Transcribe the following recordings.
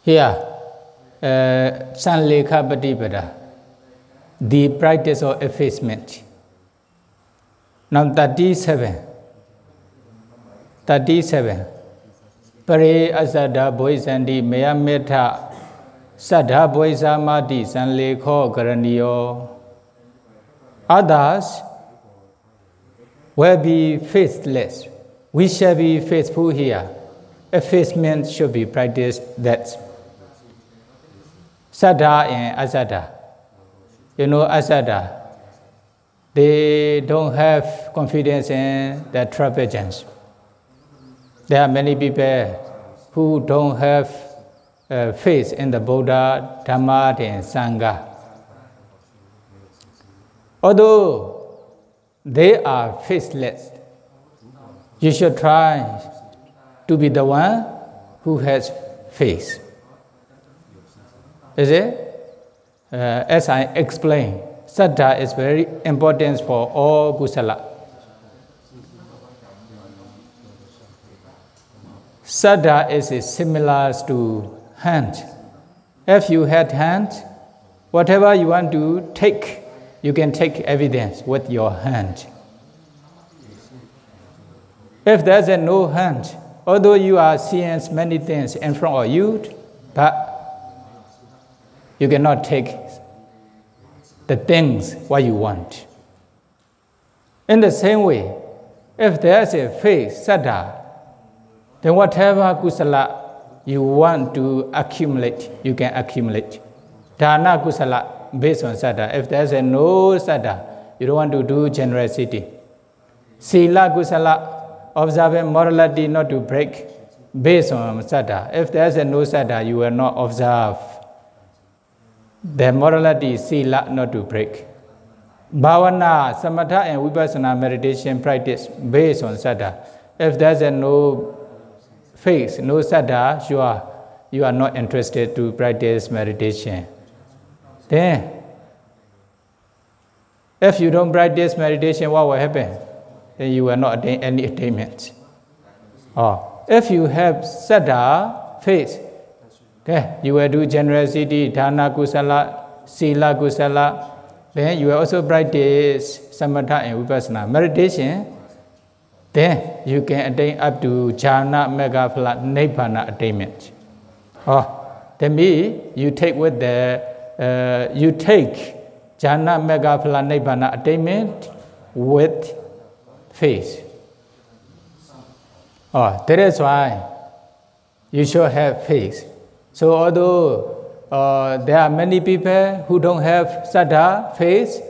Here, Sallekha, the practice of effacement. Now 37. Pare asada boisandi maya meta sada boisamati Sallekha Karaniyo. Others will be faithless. We shall be faithful here. Effacement should be practiced. That's Sada and Asada. You know Asada. They don't have confidence in their trapezans. There are many people who don't have faith in the Buddha, Dhamma, and Sangha. Although they are faithless, you should try to be the one who has faith. Is it? As I explained, Saddha is very important for all Kusala. Saddha is similar to hand. If you had hand, whatever you want to take, you can take evidence with your hand. If there's no hand, although you are seeing many things in front of you, but you cannot take the things what you want. In the same way, if there's a faith, Saddha, then whatever Kusala you want to accumulate, you can accumulate. Dana Kusala, based on Saddha. If there's no Saddha, you don't want to do generosity. Sila Kusala, observing morality not to break, based on Saddha. If there's no Saddha, you will not observe the morality, Sila not to break. Bhavana, Samatha and Vipassana meditation practice based on Saddha. If there's no faith, no Saddha, you are not interested to practice meditation. Then, if you don't practice meditation, what will happen? Then you will not attain any attainment. If you have Saddha, faith, then you will do generosity, Dana Kusala, Sila Kusala. Then you will also practice Samatha and Vipassana meditation. Then you can attain up to Jhana, Megaphala, Nibbana attainment. That means you take with you take Jhana, Megaphala, Nibbana attainment with faith. That is why you should have faith. So although there are many people who don't have Saddha, faith,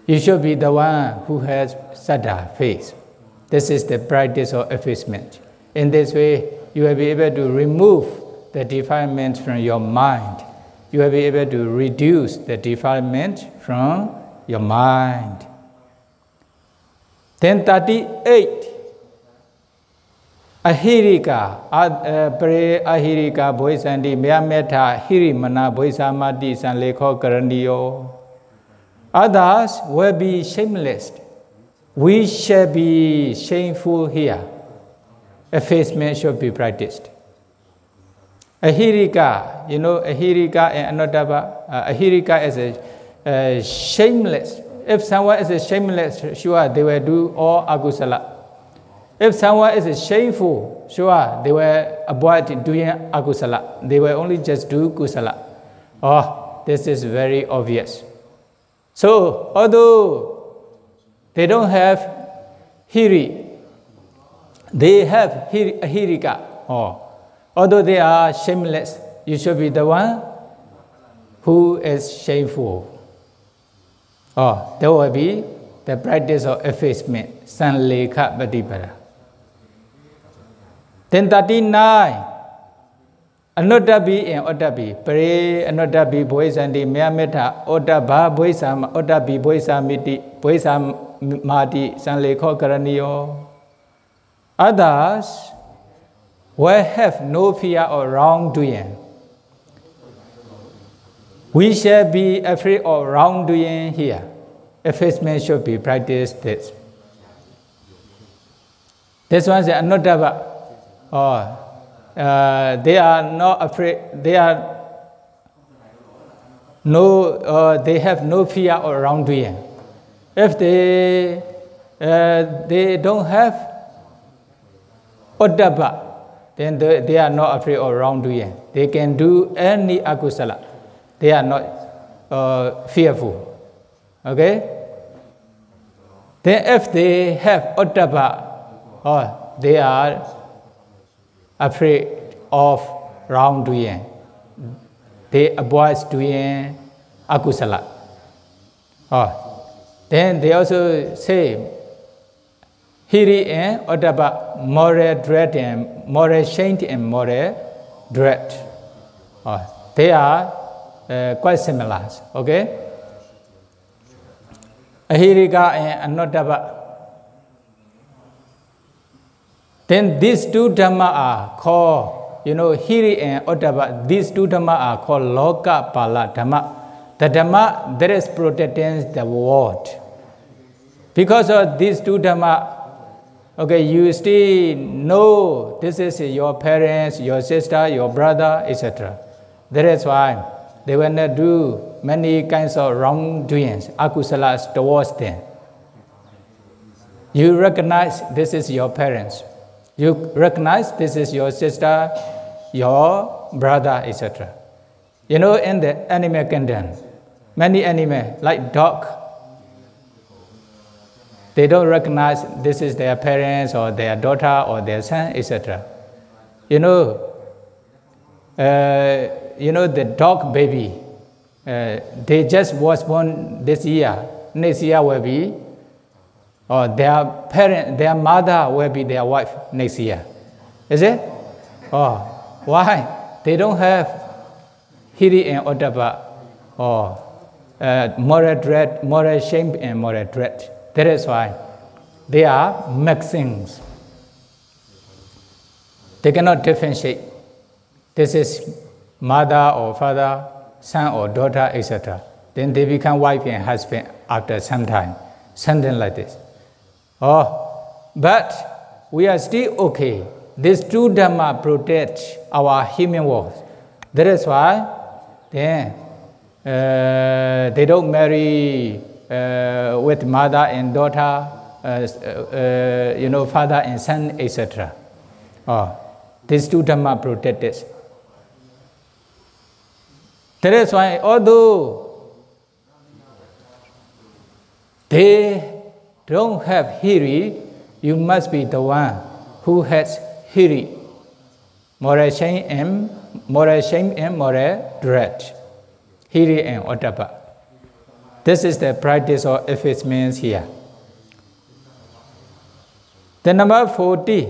you should be the one who has Saddha, faith. This is the practice of effacement. In this way, you will be able to remove the defilement from your mind. You will be able to reduce the defilement from your mind. Then 38. Ahirika, Pare Ahirika Boisandi, Meameta, Hirimana, Boisamati, Sallekha Karaniyo. Others will be shameless. We shall be shameful here. Effacement should be practiced. Ahirika, you know, Ahirika and Anodaba. Ahirika is a shameless. If someone is a shameless, sure, they will do all Agusala. If someone is shameful, sure, they will avoid doing Agusala. They will only just do Kusala. This is very obvious. So, although they don't have Hiri, they have Ahirika. Although they are shameless, you should be the one who is shameful. There will be the practice of effacement, Sallekha Sutta. Then 39. Anodabi and Odabi. Pare Anodabi Boisandi Meameta Odaba Boisam Odabi Boisamiti Boisamati Sallekha Karaniyo. Others will have no fear of wrongdoing. We shall be afraid of wrongdoing here. Effacement should be practiced. This one is Anodaba. they are not afraid, they have no fear or wrongdoing. If they don't have oddabha, then they are not afraid of wrongdoing. They can do any akusala. They are not fearful. Okay? Then if they have oddabha, they are afraid of wrongdoing. They avoid doing akusala. Then they also say, hiri and oddabha, moral dread and moral shame and moral dread. They are quite similar. Okay? Ahirika and anoddabha. Then these two dhamma are called, hiri and oddabha, these two dhamma are called loka pala dhamma. The dhamma that is protecting the world. Because of these two dhamma, okay, you still know this is your parents, your sister, your brother, etc. That is why they will not do many kinds of wrongdoings, akusalas towards them. You recognize this is your parents. You recognize this is your sister, your brother, etc. In the animal kingdom, many animals, like dog, they don't recognize this is their parents or their daughter or their son, etc. The dog baby, they just was born this year. Next year will be, or their mother will be their wife next year. Is it? Why? They don't have hiri and oddabha, or moral dread, moral shame and moral dread. That is why they are mixing. They cannot differentiate. This is mother or father, son or daughter, etc. Then they become wife and husband after some time. Something like this. But we are still okay. These two dhamma protect our human world. That is why they don't marry with mother and daughter, father and son, etc. These two dhamma protect this. That is why, although they don't have hiri, you must be the one who has hiri, moral shame and moral dread, hiri and oddabha. This is the practice of effacement here. The number 40,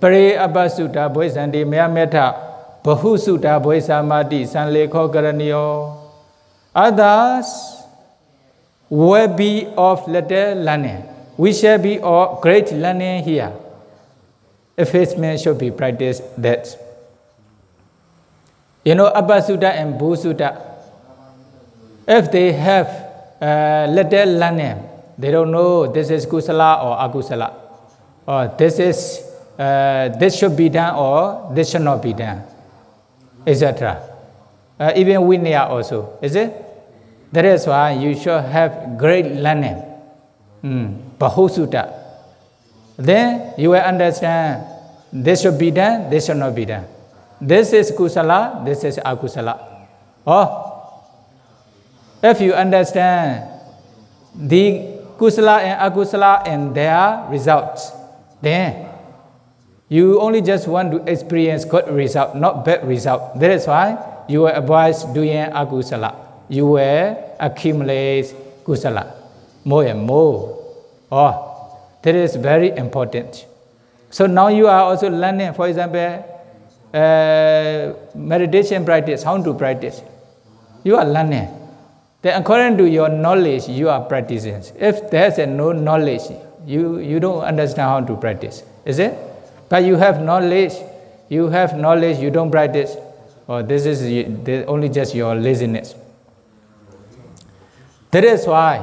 Pare Abba Sutta Boisandi Meyameta Bahu Sutta Boisamati Sallekha Sutta. Others will be of little learning. We shall be of great learning here. Effacement should be practiced that. Abba Sutta and Bahu Sutta, if they have little learning, they don't know this is kusala or akusala, or this should be done or this should not be done, etc. Even Vinaya also, is it? That is why you should have great learning, Bahu Sutta. Then you will understand this should be done, this should not be done. This is kusala, this is akusala. If you understand the kusala and akusala and their results, then you only just want to experience good result, not bad result. That is why you will avoid doing akusala. You will accumulate kusala more and more. That is very important. So now you are also learning, for example, meditation practice, how to practice. You are learning. Then according to your knowledge, you are practicing. If there's no knowledge, you don't understand how to practice. Is it? But you have knowledge, you don't practice. This is only just your laziness. That is why,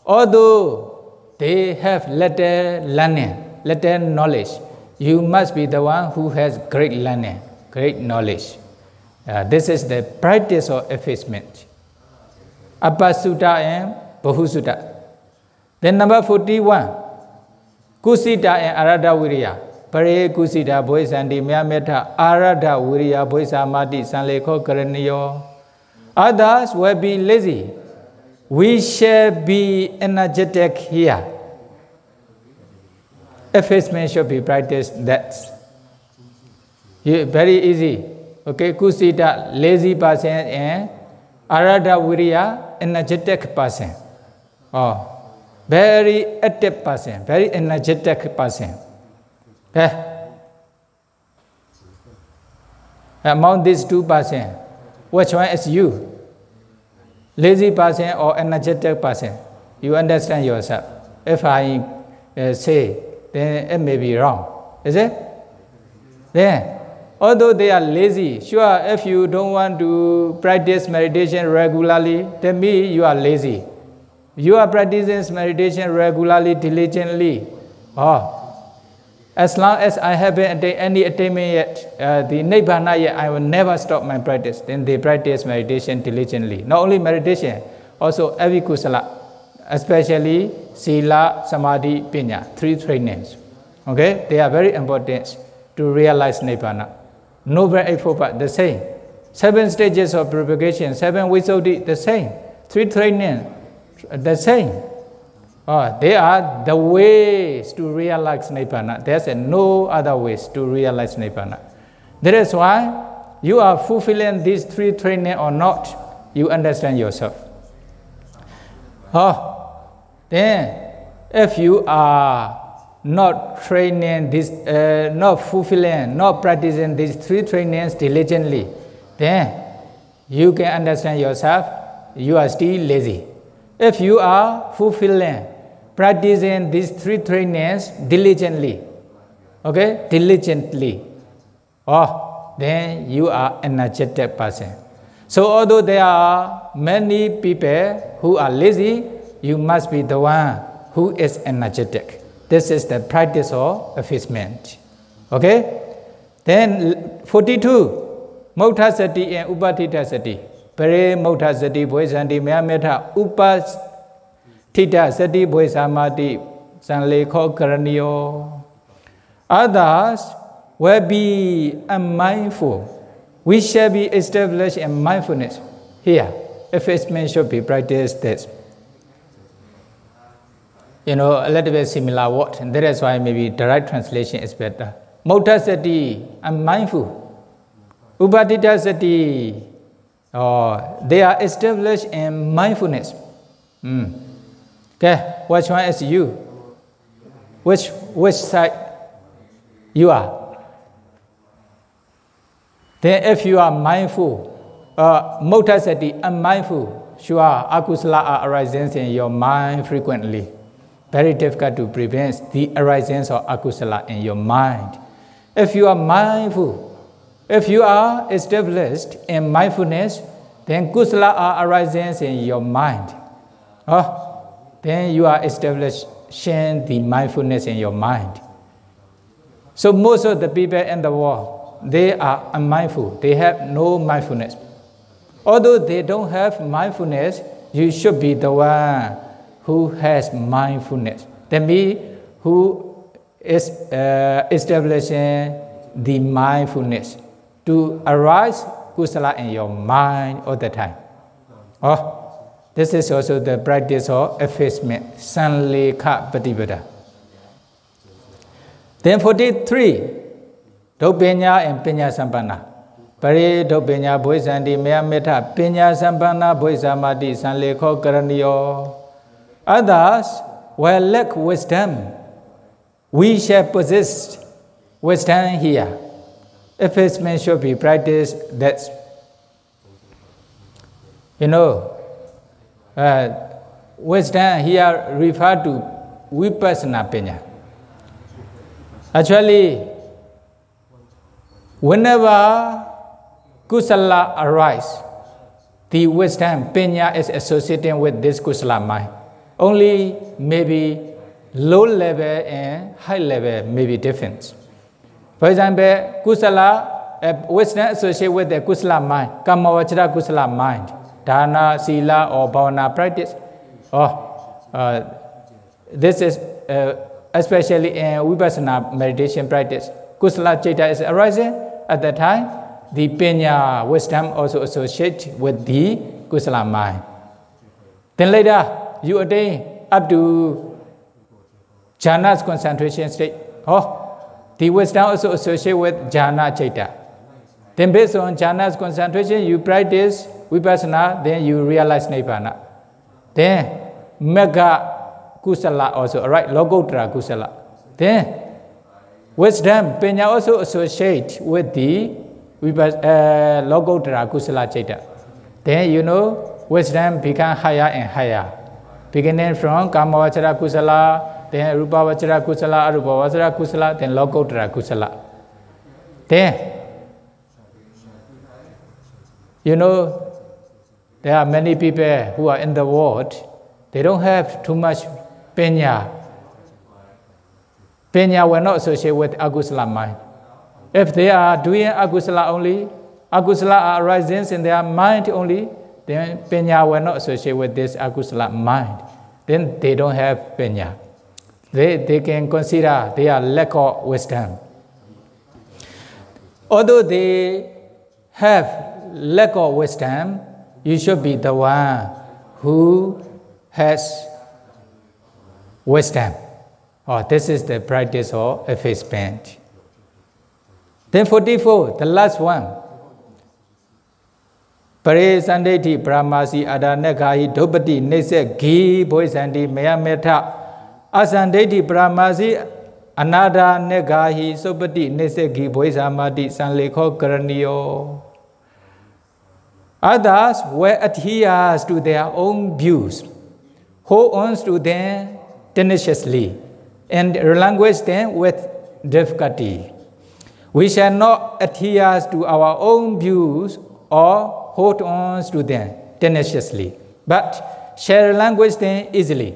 although they have little learning, little knowledge, you must be the one who has great learning, great knowledge. This is the practice of effacement. Upper Sutta and Bahu Sutta. Then number 41. Kusita and Arada Viriya. Pare Kusita boys and the Miameta Arada Viriya boys Amati Sallekha Sutta. Others will be lazy. We shall be energetic here. Effacement should be practiced. That's very easy. Okay, Kusita, lazy person, and Arada Viriya, energetic person. Oh, very active person, very energetic person. Among these two persons, which one is you? Lazy person or energetic person? You understand yourself. If I say, then it may be wrong. Is it? Then, although they are lazy, sure, if you don't want to practice meditation regularly, then you are lazy. You are practicing meditation regularly, diligently. As long as I haven't attained any attainment yet, the Nibbana yet, I will never stop my practice. Then they practice meditation diligently. Not only meditation, also every kusala, especially Sila, Samadhi, Pinya, 3 trainings. Okay, they are very important to realize Nibbana. Noble Eightfold, the same. 7 stages of purification, 7 Visuddhi, the same. 3 training, the same. They are the ways to realize Nibbana. There's no other ways to realize Nibbana. That is why you are fulfilling these 3 training or not, you understand yourself. Then if you are not training this, not fulfilling, not practicing these 3 trainings diligently, then you can understand yourself, you are still lazy. If you are fulfilling, practicing these 3 trainings diligently, okay, diligently, then you are an energetic person. So although there are many people who are lazy, you must be the one who is energetic. This is the practice of effacement. Okay? Then 42, Mokta Sati and Upatita Sati. Pare Mokta Sati Boysanti Meameta Upatita Sati Boysamati Sallekha Sutta. Others will be unmindful. We shall be established in mindfulness. Here, effacement should be practiced this. A little bit similar word, and that is why maybe direct translation is better. Mokta Sati, I'm mindful. Upatita Sati, they are established in mindfulness. Okay, which one is you? Which side you are? Then if you are mindful, Mokta Sati, I'm mindful, sure, akusala are arising in your mind frequently. Very difficult to prevent the arisings of akusala in your mind. If you are mindful, if you are established in mindfulness, then kusala are arising in your mind. Then you are establishing the mindfulness in your mind. So most of the people in the world, they are unmindful. They have no mindfulness. Although they don't have mindfulness, you should be the one who has mindfulness. That means who is establishing the mindfulness to arise kusala in your mind all the time. This is also the practice of effacement, Sallekha Sutta. Then 43, Dopenya and Penya Sampana. Pare Dopenya Boysanti Meameta Penya Sampana Boysamati Sallekha Sutta. Others will lack wisdom. We shall possess wisdom here. Effacement should be practiced. That's, wisdom here refer to vipassana penya. Actually, whenever kusala arise, the wisdom penya is associated with this kusala mind. Only maybe low level and high level may be different. For example, kusala, wisdom associated with the kusala mind, kamavachara kusala mind, dana, sila, or bhavana practice. This is especially in vipassana meditation practice. Kusala citta is arising at that time. The penya wisdom also associates with the kusala mind. Then later, you attain up to jhana's concentration state. The wisdom also associated with jhana citta. Then based on jhana's concentration, you practice vipassana, then you realize nibbana. Then mega kusala also, right? Logotra kusala. Then wisdom, penya also associate with the logotra kusala citta. Then you know wisdom become higher and higher. Beginning from kamavachara kusala, then rupavachara kusala, arupavachara kusala, then logotra kusala. Then you know there are many people who are in the world, they don't have too much penya. Penya will not associate with agusala mind. If they are doing agusala only, agusala are arising in their mind only, then penya will not associate with this agusala mind. Then they don't have penya. They can consider they are lack of wisdom. Although they have lack of wisdom, you should be the one who has wisdom. This is the practice of effacement. Then 44, the last one. Pare sandeti pramasi adanekahi dopati nese gi boisandi mayameta asandeti pramasi anada negahi sopati nese gi boisamati Sallekha karaniyo. Others were adheres to their own views, hold on to them tenaciously, and relinquish them with difficulty. We shall not adhere to our own views or hold on to them tenaciously, but shall relinquish them easily.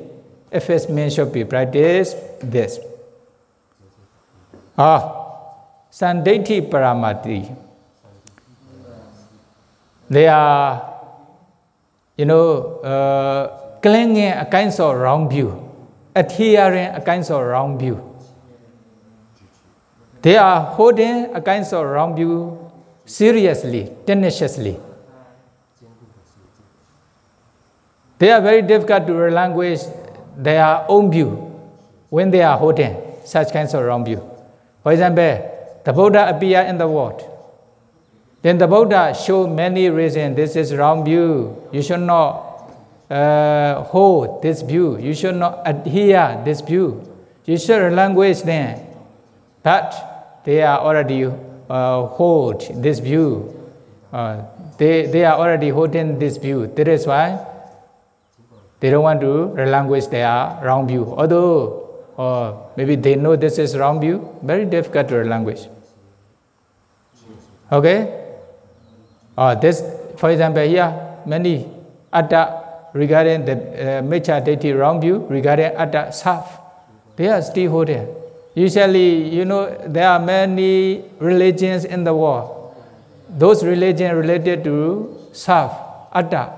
Effacement should be practiced this. Sandati paramati. They are, clinging against a wrong view, adhering against a wrong view. They are holding against a wrong view seriously, tenaciously. They are very difficult to relinquish their own view when they are holding such kinds of wrong view. For example, the Buddha appeared in the world. Then the Buddha showed many reasons. This is wrong view. You should not hold this view. You should not adhere this view. You should relinquish them. But they are already hold this view. They are already holding this view. That is why they don't want to relinquish their wrong view. Although maybe they know this is wrong view, very difficult to relinquish. Okay? This, for example, here, many atta regarding the Miccha Deity wrong view, regarding atta self, they are still holding. Usually, there are many religions in the world. Those religions related to self, atta.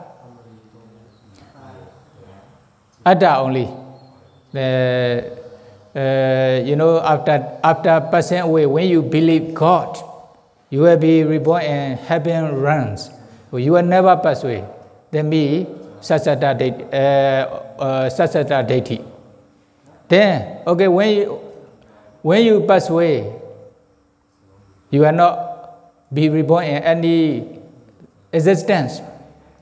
Atta only. After passing away, when you believe God, you will be reborn in heaven realms. You will never pass away. Then be Sassata deity. Then, okay, when you pass away, you will not be reborn in any existence.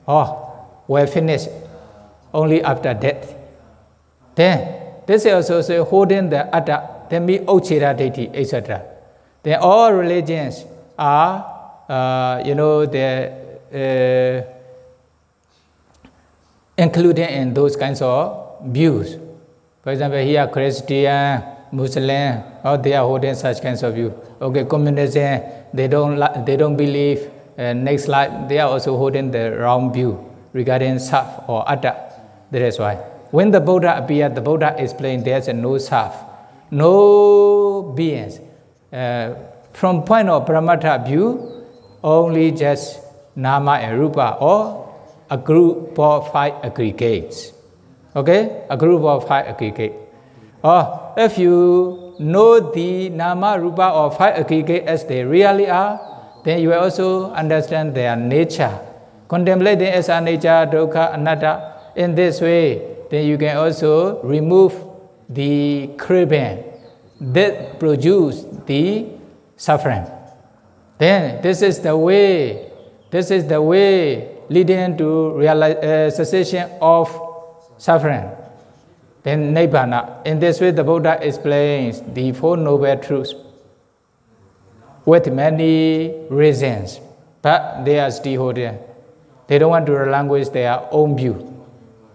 Will finish only after death. Then, this is also holding the atta, then be Ochera deity, etc. Then all religions are, included in those kinds of views. For example, here Christian, Muslim, they are holding such kinds of views. Okay, communism, they don't believe next life. They are also holding the wrong view regarding self or atta. That is why when the Buddha appeared, the Buddha explained there's no self, no beings. from point of Paramatha view, only just Nama and Rupa or a group of 5 aggregates. Okay? A group of 5 aggregates. Or if you know the Nama, Rupa or 5 aggregates as they really are, then you will also understand their nature. Contemplate them as a nature, dukkha, anatta. In this way, then you can also remove the craving that produce the suffering. Then this is the way leading to cessation of suffering. Then Nibbana. In this way, the Buddha explains the 4 Noble Truths with many reasons, but they are still holding. They don't want to relinquish their own view.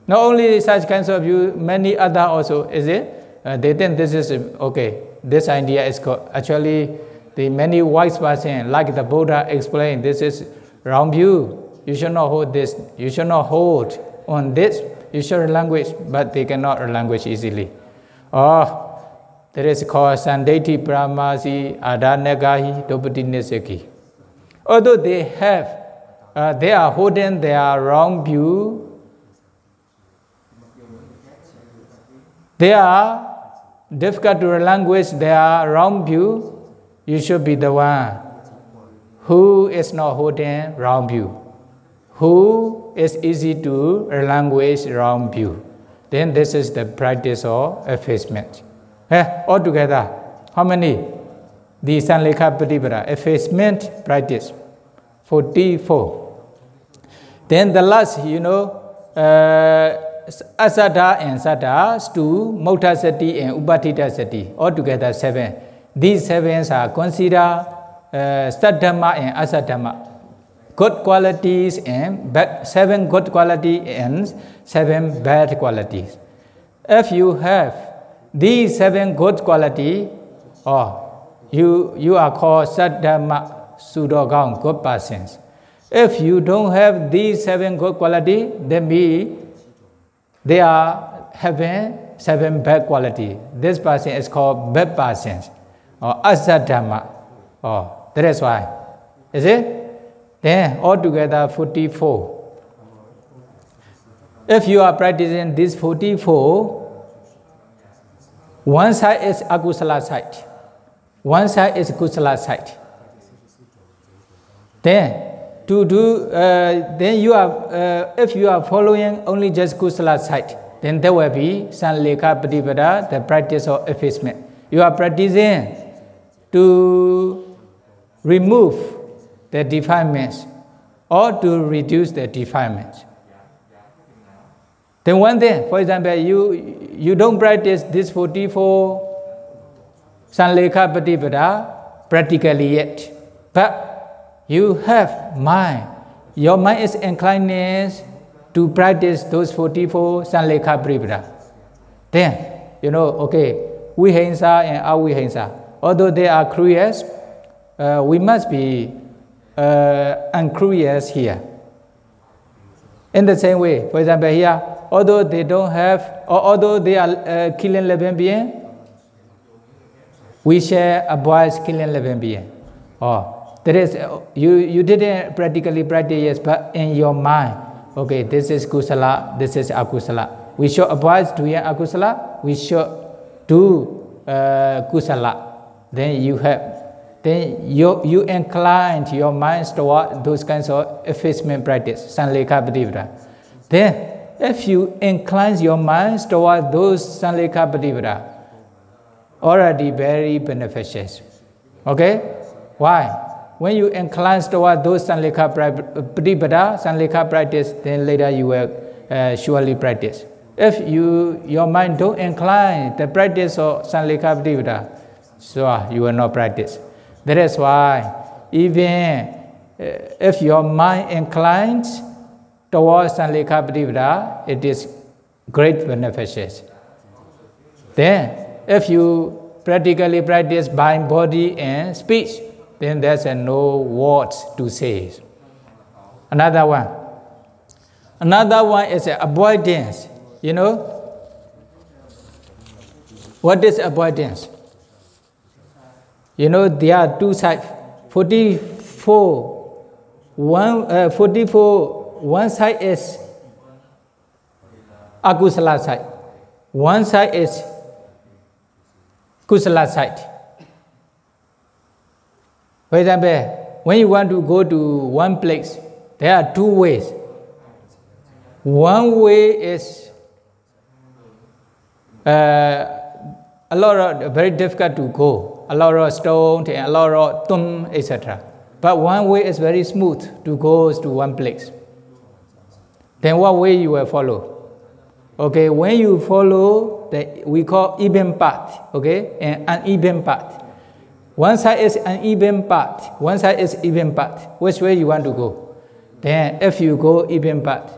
Not only such kinds of view, many other also, is it? They think this is okay. This idea is good. Actually, the many wise persons, like the Buddha explained, this is wrong view. You should not hold this. You should not hold on this. You should relinquish, but they cannot relinquish easily. Or that is called Sandati Pramasi Adanagahi Dopati Nisaki. Although they are holding their wrong view, they are difficult to relinquish their wrong view. You should be the one who is not holding wrong view, who is easy to relinquish wrong view. Then this is the practice of effacement. Altogether, how many? The Sallekha Sutta, effacement practice, 44. Then the last, Asada and Sada, to Mokta Sati and Upatita Sati, altogether 7. These 7 are considered Saddhamma and Asaddhamma, good qualities and 7 good qualities and 7 bad qualities. If you have these 7 good qualities, you are called Saddhamma Sudogam, good persons. If you don't have these 7 good qualities, then they are having 7 bad qualities. This person is called bad persons or asaddhamma. That is why. Is it? Then altogether 44. If you are practicing this 44, one side is akusala side, one side is kusala side. Then you are, if you are following only just kusala side, then there will be Sallekha Sutta, the practice of effacement. You are practicing to remove the defilements or to reduce the defilements. Then one thing, for example, you don't practice this 44 Sallekha Sutta practically yet, but you have mind. Your mind is inclined to practice those 44 Sallekha Sutta. Then, okay, Vihimsa and Avihimsa. Although they are curious, we must be uncurious here. In the same way, for example, here, although they don't have, or although they are killing living beings, we shall avoid killing living beings. That is, you didn't practically practice, yes, but in your mind, okay, this is kusala, this is akusala. We should avoid doing akusala, we should do kusala. Then you incline your minds toward those kinds of effacement practice, Sallekha Sutta. Then, if you incline your minds toward those Sallekha Sutta, already very beneficial. Okay? Why? When you incline toward those Sallekha Sutta, Sallekha practice, then later you will surely practice. If your mind don't incline the practice of Sallekha Sutta, so you will not practice. That is why even if your mind inclines towards Sallekha Sutta, it is great beneficial. Then, if you practically practice by body and speech, then there's no words to say. Another one is avoidance. What is avoidance? You know, there are two sides. 44. 44. One side is akusala side. One side is kusala side. For example, when you want to go to one place, there are two ways. One way is a lot of very difficult to go, a lot of stones and a lot of thumb, etc. But one way is very smooth to go to one place. Then what way you will follow? Okay, when you follow the we call even path, okay, and uneven path. One side is uneven path, one side is even path. Which way you want to go? Then if you go even path,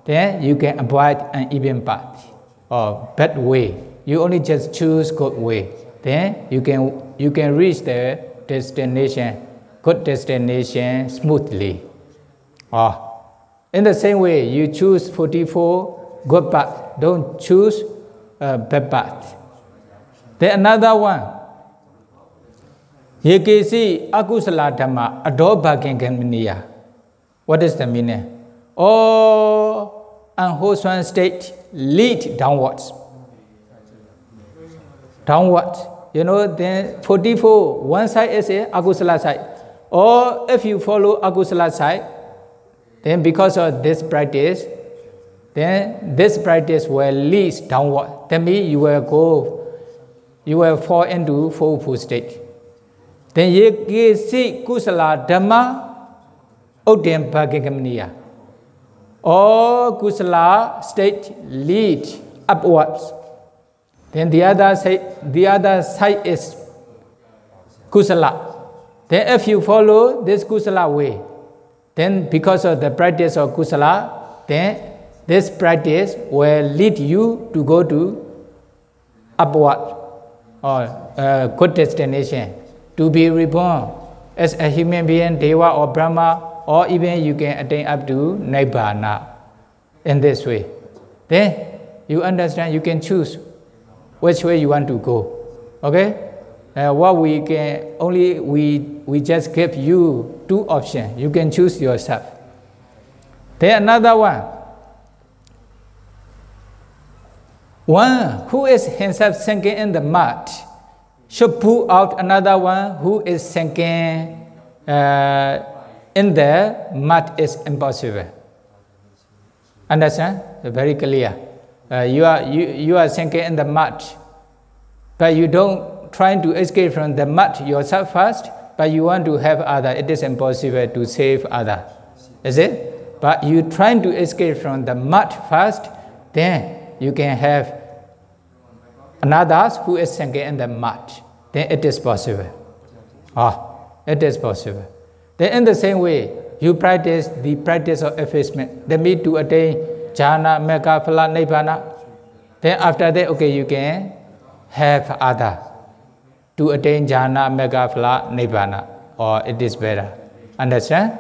then you can avoid uneven path or bad way. You only just choose good way. Then you can reach the destination, good destination smoothly. In the same way, you choose 44 good path. Don't choose bad path. Then another one. Yekesi akusala dhamma adobhakin gaminiya. What is the meaning? All unwholesome state lead downwards. Downward. You know, then 44, one side is a akusala side. Or if you follow akusala side, then because of this practice, then this practice will lead downward. That means you will fall into fourfold state. Then ye see kusala dhamma udem bhagamaniya. All kusala state lead upwards. Then the other side is kusala. Then if you follow this kusala way, then because of the practice of kusala, then this practice will lead you to go to upward or good destination, to be reborn as a human being, Deva or Brahma, or even you can attain up to Nibbana in this way. Then you understand, you can choose which way you want to go. Okay? What we can only we just give you two options. You can choose yourself. Then another one. One who is himself sinking in the mud should pull out another one who is sinking in the mud is impossible. Understand? Very clear. You are sinking in the mud, but you don't trying to escape from the mud yourself first, but you want to help other. It is impossible to save other, is it? But you trying to escape from the mud first, then you can have another who is sinking in the mud. Then it is possible. It is possible. Then in the same way, you practice the practice of effacement. That means to attain jhana, mekha, phala, nibbana. Then after that, okay, you can help other to attain jhana, mekha, phala, nibbana. Or it is better. Understand?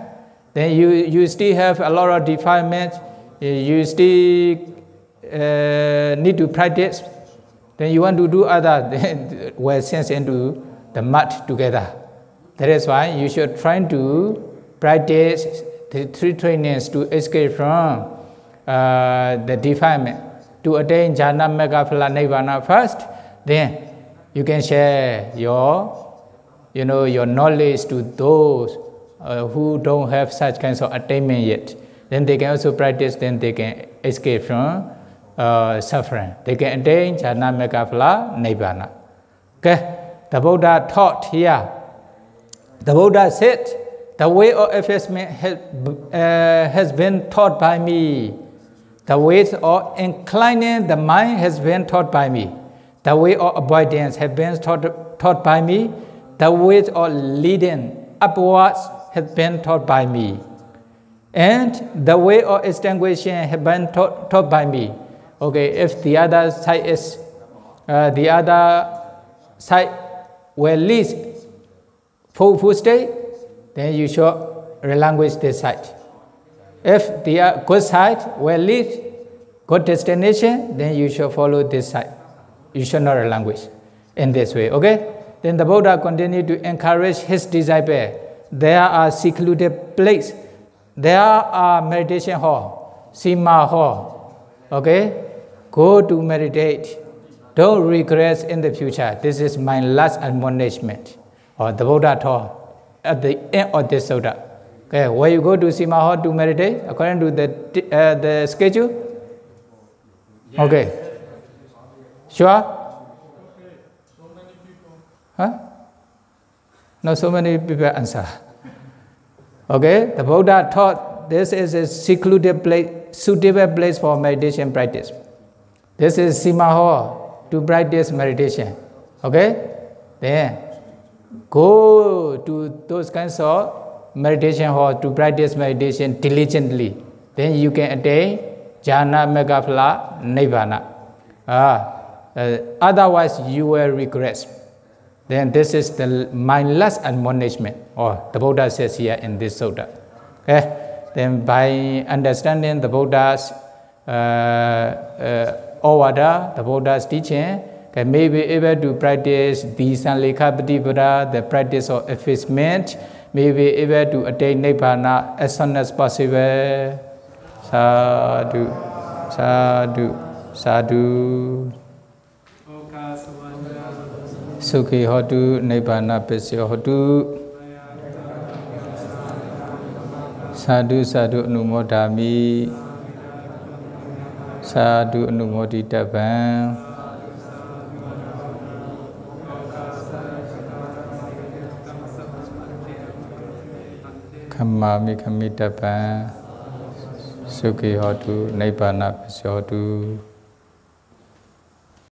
Then you still have a lot of defilements. You still need to practice. Then you want to do other, then will sink into the mud together. That is why you should try to practice the three trainings to escape from the defilement, to attain jhana, mekha, phala, nibbana first. Then you can share your knowledge to those who don't have such kinds of attainment yet. Then they can also practice. Then they can escape from suffering. They can attain jhana, mekha, phala, nibbana. Okay, the Buddha taught here. The Buddha said, the way of effacement has been taught by me. The way of inclining the mind has been taught by me. The way of avoidance has been taught by me. The way of leading upwards has been taught by me. And the way of extinguishing has been taught by me. Okay, if the other side is, will lead full state, then you should relinquish this side. If the good side will lead good destination, then you should follow this side. You should not relinquish in this way. Okay? Then the Buddha continued to encourage his disciples. There are secluded places. There are meditation hall, Sima hall. Okay? Go to meditate. Don't regret in the future. This is my last admonishment. Or the Buddha taught at the end of this sutta. Okay, where you go to Sima hall to meditate according to the schedule? Okay. Sure? So many people. Huh? Not so many people answer. Okay, the Buddha taught this is a secluded place, suitable place for meditation practice. This is Sima hall to practice meditation. Okay? Then go to those kinds of meditation hall to practice meditation diligently. Then you can attain jhana, megaphala, nibbana. Otherwise you will regret. Then this is my last admonishment, or the Buddha says here in this sutta. Okay? Then by understanding the Buddha's order, the Buddha's teaching, can may be able to practice the Sallekha Sutta, the practice of effacement, may be able to attain Nibbana as soon as possible. Sadhu, sadhu, sadhu. Sukhi hotu, Nibbana Pesya hotu. Sadhu, sadhu, numodami. Sadhu, numoditabam. Kamami kamitabam. Sukhi hotu, Nibbana Pesya hotu.